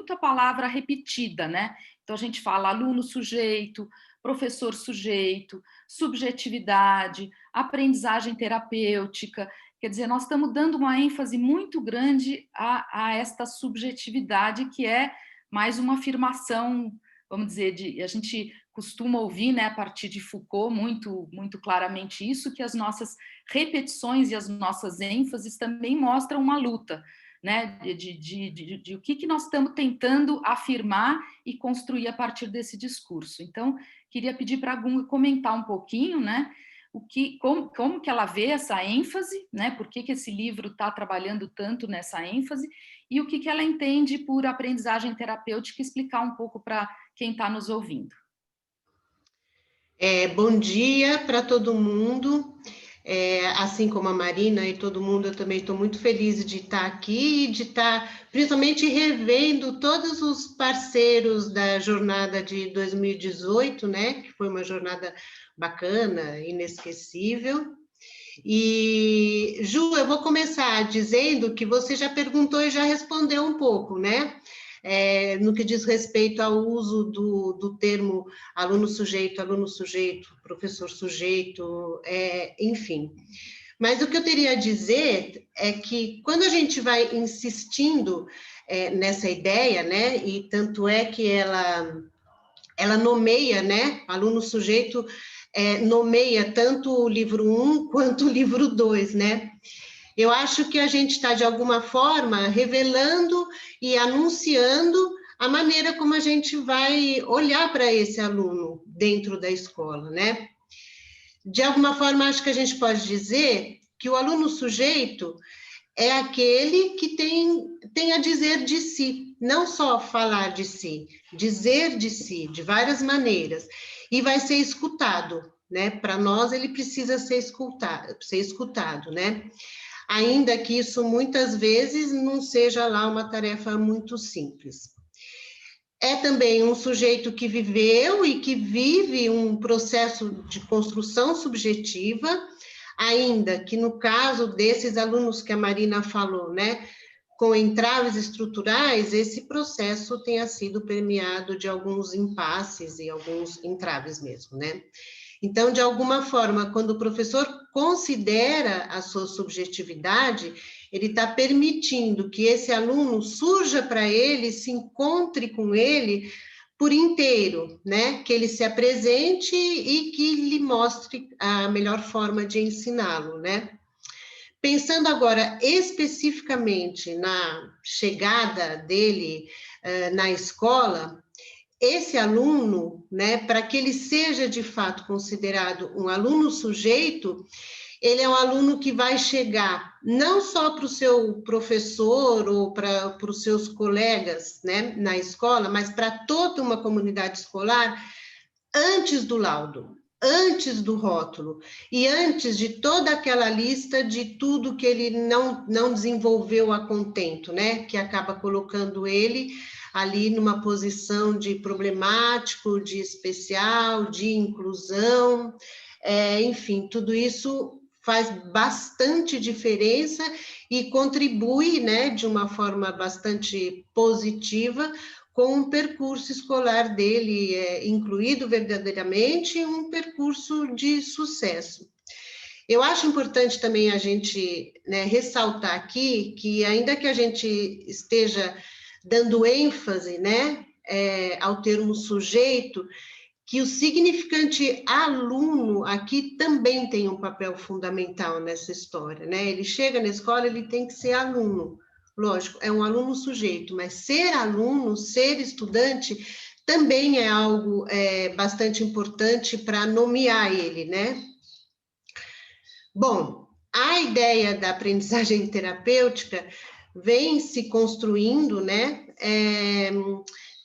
muito a palavra repetida, né? Então, a gente fala aluno sujeito, professor sujeito, subjetividade, aprendizagem terapêutica. Quer dizer, nós estamos dando uma ênfase muito grande a esta subjetividade, que é mais uma afirmação, vamos dizer, a gente costuma ouvir, né, a partir de Foucault, muito claramente isso, que as nossas repetições e as nossas ênfases também mostram uma luta, né, de o que nós estamos tentando afirmar e construir a partir desse discurso. Então, queria pedir para a Gunga comentar um pouquinho, né, como que ela vê essa ênfase, né, por que esse livro está trabalhando tanto nessa ênfase, e o que ela entende por aprendizagem terapêutica, explicar um pouco para quem está nos ouvindo. Bom dia para todo mundo. Assim como a Marina e todo mundo, eu também estou muito feliz de estar aqui e de estar principalmente revendo todos os parceiros da jornada de 2018, né? Que foi uma jornada bacana, inesquecível. E, Ju, eu vou começar dizendo que você já perguntou e já respondeu um pouco, né? No que diz respeito ao uso do termo aluno sujeito, professor sujeito, enfim. Mas o que eu teria a dizer é que quando a gente vai insistindo nessa ideia, né, e tanto é que ela nomeia, né, aluno sujeito nomeia tanto o livro 1 quanto o livro 2, né? Eu acho que a gente está, de alguma forma, revelando e anunciando a maneira como a gente vai olhar para esse aluno dentro da escola, né? De alguma forma, acho que a gente pode dizer que o aluno sujeito é aquele que tem a dizer de si, não só falar de si, dizer de si, de várias maneiras, e vai ser escutado, né? Para nós, ele precisa ser escutado, né? Ainda que isso muitas vezes não seja lá uma tarefa muito simples. É também um sujeito que viveu e que vive um processo de construção subjetiva, ainda que no caso desses alunos que a Marina falou, né, com entraves estruturais, esse processo tenha sido permeado de alguns impasses e alguns entraves mesmo, né? Então, de alguma forma, quando o professor considera a sua subjetividade, ele está permitindo que esse aluno surja para ele, se encontre com ele por inteiro, né? Que ele se apresente e que lhe mostre a melhor forma de ensiná-lo, né? Pensando agora especificamente na chegada dele na escola, esse aluno, né, para que ele seja de fato considerado um aluno sujeito, ele é um aluno que vai chegar não só para o seu professor ou para os seus colegas, né, na escola, mas para toda uma comunidade escolar antes do laudo, antes do rótulo e antes de toda aquela lista de tudo que ele não desenvolveu a contento, né, que acaba colocando ele ali numa posição de problemático, de especial, de inclusão, enfim, tudo isso faz bastante diferença e contribui, né, de uma forma bastante positiva com um percurso escolar dele incluído verdadeiramente um percurso de sucesso. Eu acho importante também a gente, né, ressaltar aqui que ainda que a gente esteja dando ênfase, né, ao termo sujeito, que o significante aluno aqui também tem um papel fundamental nessa história, né? Ele chega na escola, ele tem que ser aluno. Lógico, é um aluno sujeito, mas ser aluno, ser estudante, também é algo bastante importante para nomear ele, né? Bom, a ideia da aprendizagem terapêutica vem se construindo, né?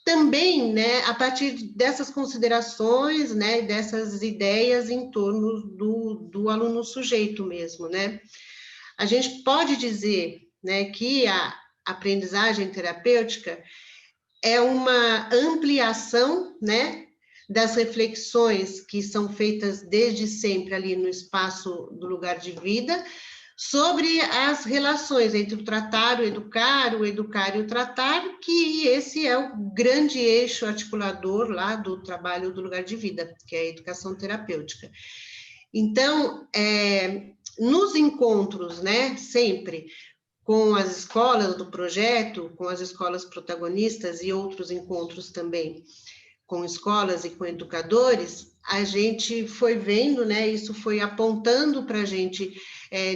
Também, né, a partir dessas considerações, né, dessas ideias em torno do aluno sujeito mesmo, né? A gente pode dizer, né, que a aprendizagem terapêutica é uma ampliação, né, das reflexões que são feitas desde sempre ali no espaço do lugar de vida, sobre as relações entre o tratar, o educar e o tratar, que esse é o grande eixo articulador lá do trabalho do lugar de vida, que é a educação terapêutica. Então, nos encontros, né, sempre com as escolas do projeto, com as escolas protagonistas e outros encontros também com escolas e com educadores, a gente foi vendo, né, isso foi apontando para a gente,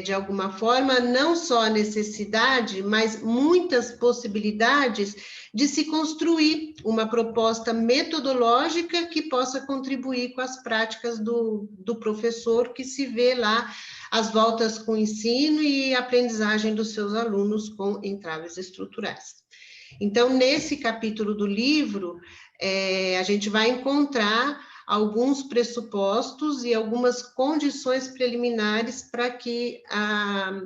de alguma forma, não só a necessidade, mas muitas possibilidades de se construir uma proposta metodológica que possa contribuir com as práticas do professor, que se vê lá as voltas com o ensino e aprendizagem dos seus alunos com entraves estruturais. Então, nesse capítulo do livro, a gente vai encontrar alguns pressupostos e algumas condições preliminares para que a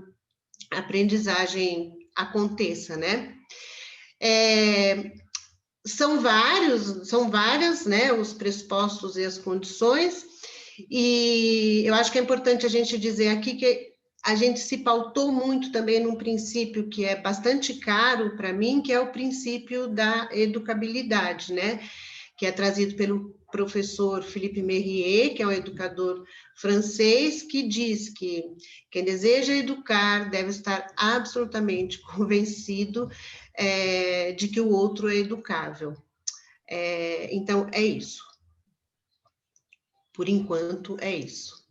aprendizagem aconteça, né? São várias, né, os pressupostos e as condições, e eu acho que é importante a gente dizer aqui que a gente se pautou muito também num princípio que é bastante caro para mim, que é o princípio da educabilidade, né? Que é trazido pelo professor Philippe Mérier, que é um educador francês, que diz que quem deseja educar deve estar absolutamente convencido de que o outro é educável. Então, é isso. Por enquanto, é isso.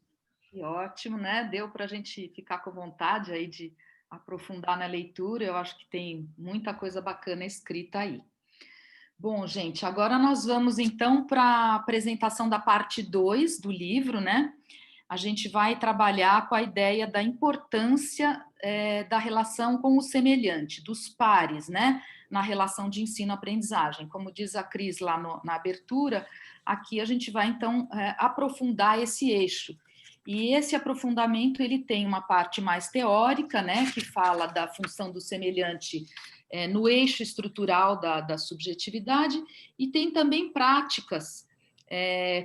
Que ótimo, né? Deu para a gente ficar com vontade aí de aprofundar na leitura. Eu acho que tem muita coisa bacana escrita aí. Bom, gente, agora nós vamos então para a apresentação da parte 2 do livro, né? A gente vai trabalhar com a ideia da importância da relação com o semelhante, dos pares, né? Na relação de ensino-aprendizagem. Como diz a Cris lá na abertura, aqui a gente vai então aprofundar esse eixo. E esse aprofundamento ele tem uma parte mais teórica, né? Que fala da função do semelhante no eixo estrutural da subjetividade, e tem também práticas,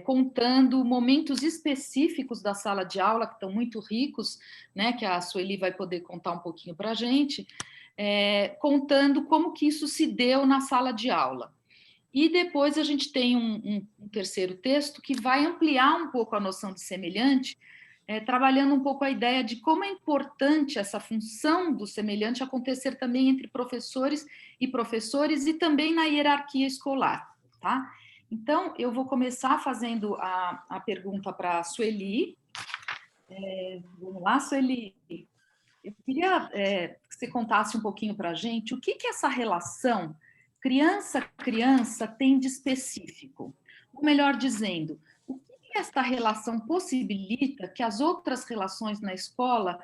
contando momentos específicos da sala de aula, que estão muito ricos, né, que a Sueli vai poder contar um pouquinho para a gente, contando como que isso se deu na sala de aula. E depois a gente tem um terceiro texto que vai ampliar um pouco a noção de semelhante, trabalhando um pouco a ideia de como é importante essa função do semelhante acontecer também entre professores e também na hierarquia escolar, tá? Então, eu vou começar fazendo a pergunta para a Sueli. Vamos lá, Sueli. Eu queria que você contasse um pouquinho para a gente o que essa relação criança-criança tem de específico. Ou melhor dizendo, esta relação possibilita que as outras relações na escola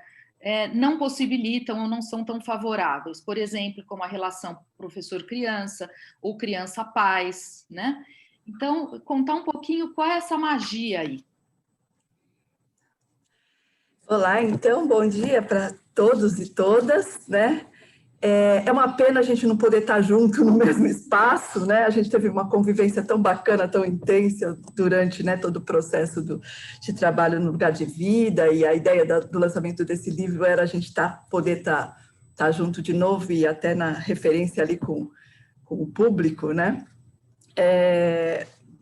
não possibilitam ou não são tão favoráveis. Por exemplo, como a relação professor-criança ou criança-pais, né? Então, contar um pouquinho qual é essa magia aí. Olá, então, bom dia para todos e todas, né? É uma pena a gente não poder estar junto no mesmo espaço, né? A gente teve uma convivência tão bacana, tão intensa durante, né, todo o processo de trabalho no lugar de vida, e a ideia do lançamento desse livro era a gente poder estar junto de novo e até na referência ali com o público, né?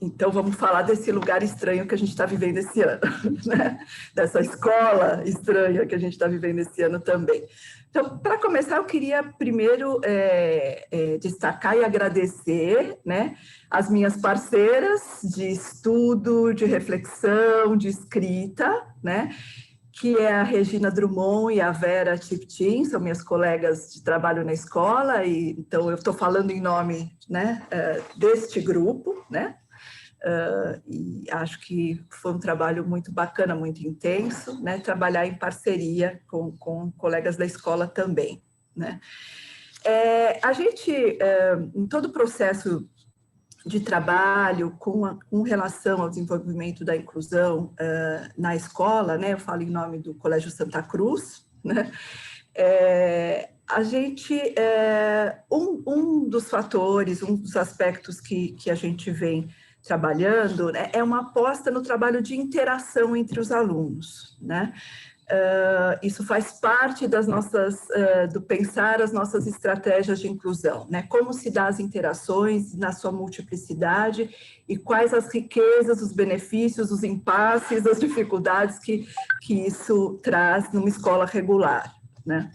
Então, vamos falar desse lugar estranho que a gente está vivendo esse ano, né? Dessa escola estranha que a gente está vivendo esse ano também. Então, para começar, eu queria primeiro destacar e agradecer, né, as minhas parceiras de estudo, de reflexão, de escrita, né, que é a Regina Drummond e a Vera Chiptin, são minhas colegas de trabalho na escola, e então eu estou falando em nome, né, deste grupo, né. E acho que foi um trabalho muito bacana, muito intenso, né? Trabalhar em parceria com colegas da escola também, né? A gente, em todo o processo de trabalho com relação ao desenvolvimento da inclusão na escola, né? Eu falo em nome do Colégio Santa Cruz, né? A gente, um dos fatores, um dos aspectos que a gente vem trabalhando, né, é uma aposta no trabalho de interação entre os alunos, né? Isso faz parte das nossas, do pensar as nossas estratégias de inclusão, né? Como se dá as interações na sua multiplicidade e quais as riquezas, os benefícios, os impasses, as dificuldades que isso traz numa escola regular, né?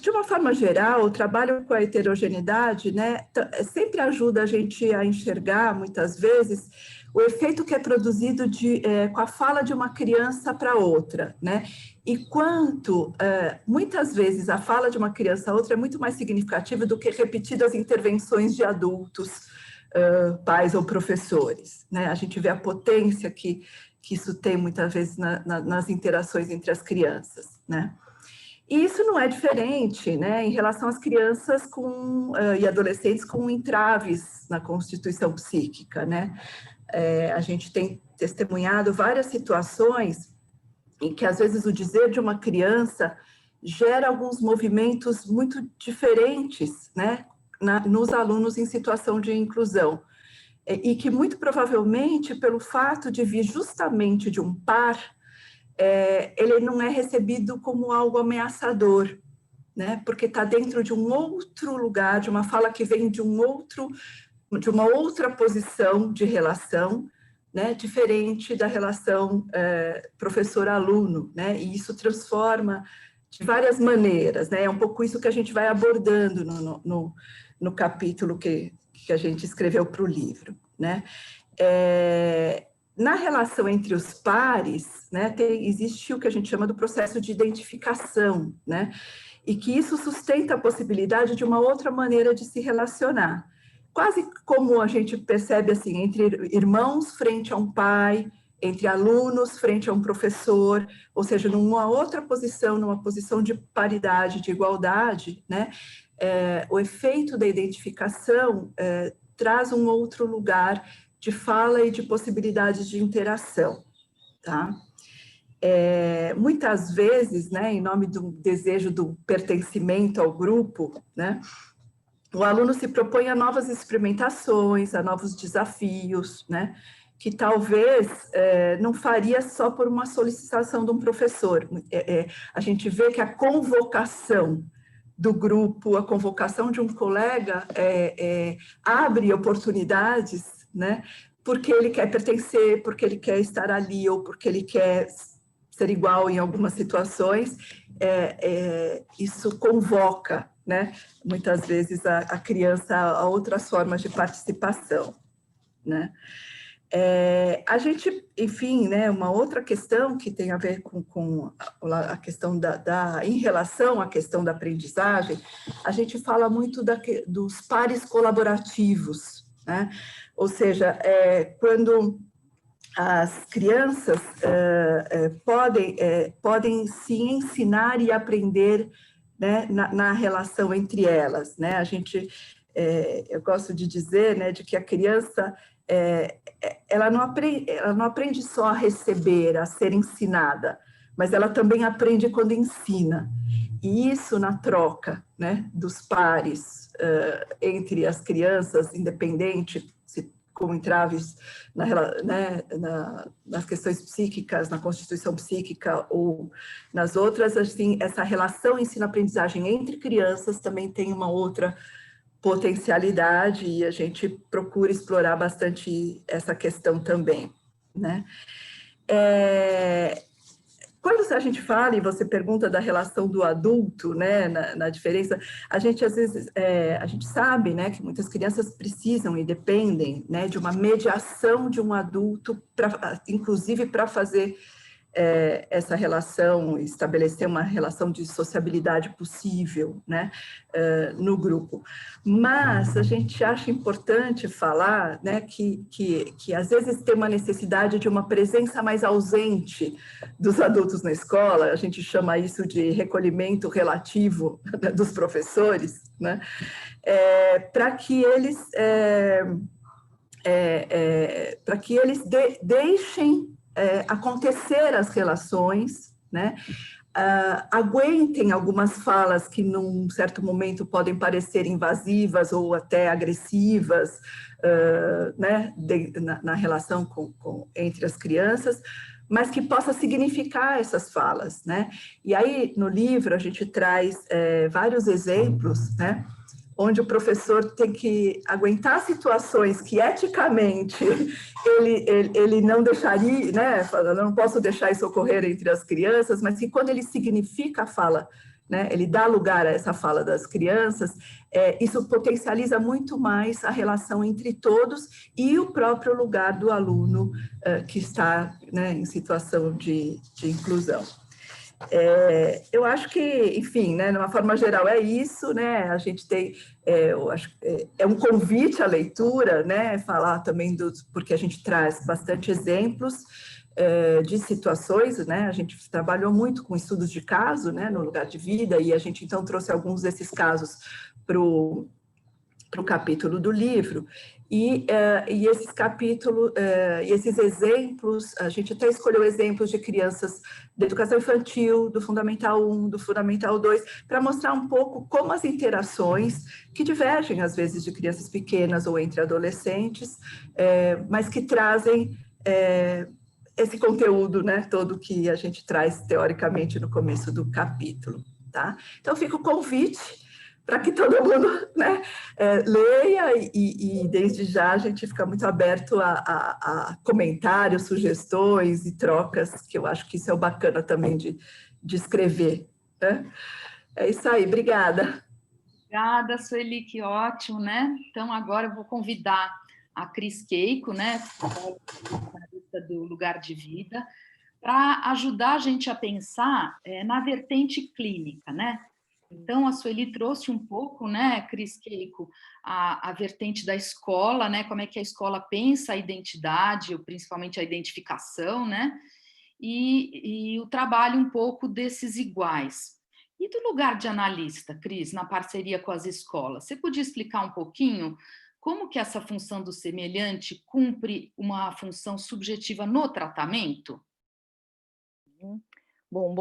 De uma forma geral, o trabalho com a heterogeneidade, né, sempre ajuda a gente a enxergar, muitas vezes, o efeito que é produzido com a fala de uma criança para outra, né? E quanto, muitas vezes, a fala de uma criança a outra é muito mais significativa do que repetidas intervenções de adultos, pais ou professores, né? A gente vê a potência que isso tem, muitas vezes, nas interações entre as crianças, né? E isso não é diferente, né, em relação às crianças e adolescentes com entraves na constituição psíquica, né? A gente tem testemunhado várias situações em que, às vezes, o dizer de uma criança gera alguns movimentos muito diferentes, né, nos alunos em situação de inclusão. E que, muito provavelmente, pelo fato de vir justamente de um par, ele não é recebido como algo ameaçador, né? Porque está dentro de um outro lugar, de uma fala que vem de uma outra posição de relação, né? Diferente da relação professor-aluno, né? E isso transforma de várias maneiras, né? É um pouco isso que a gente vai abordando no capítulo que a gente escreveu para o livro, né? Na relação entre os pares, né, existe o que a gente chama do processo de identificação, né, e que isso sustenta a possibilidade de uma outra maneira de se relacionar. Quase como a gente percebe assim, entre irmãos frente a um pai, entre alunos frente a um professor, ou seja, numa outra posição, numa posição de paridade, de igualdade, né, o efeito da identificação traz um outro lugar de fala e de possibilidades de interação, tá? Muitas vezes, né, em nome do desejo do pertencimento ao grupo, né, o aluno se propõe a novas experimentações, a novos desafios, né, que talvez não faria só por uma solicitação de um professor. A gente vê que a convocação do grupo, a convocação de um colega abre oportunidades, né? Porque ele quer pertencer, porque ele quer estar ali, ou porque ele quer ser igual em algumas situações, isso convoca, né? Muitas vezes a criança a outras formas de participação, né? A gente, enfim, né, uma outra questão que tem a ver com a questão em relação à questão da aprendizagem, a gente fala muito dos pares colaborativos, né? Ou seja, quando as crianças podem se ensinar e aprender, né, na relação entre elas, né? Eu gosto de dizer, né, de que a criança ela não aprende só a receber, a ser ensinada, mas ela também aprende quando ensina. E isso na troca, né, dos pares entre as crianças, independente com entraves nas questões psíquicas, na constituição psíquica ou nas outras, assim, essa relação ensino-aprendizagem entre crianças também tem uma outra potencialidade e a gente procura explorar bastante essa questão também, né? Quando a gente fala e você pergunta da relação do adulto, né, na diferença, a gente às vezes a gente sabe, né, que muitas crianças precisam e dependem, né, de uma mediação de um adulto, inclusive para fazer essa relação, estabelecer uma relação de sociabilidade possível, né, no grupo. Mas a gente acha importante falar, né, que às vezes tem uma necessidade de uma presença mais ausente dos adultos na escola, a gente chama isso de recolhimento relativo, né, dos professores, né, para que eles deixem acontecer as relações, né? Aguentem algumas falas que num certo momento podem parecer invasivas ou até agressivas, né? Na relação entre as crianças, mas que possa significar essas falas, né? E aí, no livro, a gente traz vários exemplos, né? Onde o professor tem que aguentar situações que eticamente ele não deixaria, né? Eu não posso deixar isso ocorrer entre as crianças, mas que quando ele significa a fala, né? Ele dá lugar a essa fala das crianças, isso potencializa muito mais a relação entre todos e o próprio lugar do aluno que está, né, em situação de inclusão. Eu acho que, enfim, né, de uma forma geral é isso, né? A gente tem, eu acho, é um convite à leitura, né? Falar também porque a gente traz bastante exemplos de situações, né? A gente trabalhou muito com estudos de caso, né, no lugar de vida, e a gente então trouxe alguns desses casos para o capítulo do livro. E esses capítulos, e esses exemplos, a gente até escolheu exemplos de crianças da educação infantil, do Fundamental 1, do Fundamental 2, para mostrar um pouco como as interações, que divergem às vezes de crianças pequenas ou entre adolescentes, mas que trazem esse conteúdo, né, todo que a gente traz teoricamente no começo do capítulo, tá? Então fica o convite para que todo mundo, né, leia e desde já a gente fica muito aberto a comentários, sugestões e trocas, que eu acho que isso é o bacana também de escrever, né? É isso aí, obrigada. Obrigada, Sueli, que ótimo, né? Então, agora eu vou convidar a Cris Keiko, né, do Lugar de Vida, para ajudar a gente a pensar na vertente clínica, né? Então, a Sueli trouxe um pouco, né, Cris Keiko, a vertente da escola, né, como é que a escola pensa a identidade, principalmente a identificação, né, e o trabalho um pouco desses iguais. E do lugar de analista, Cris, na parceria com as escolas, você podia explicar um pouquinho como que essa função do semelhante cumpre uma função subjetiva no tratamento? Bom,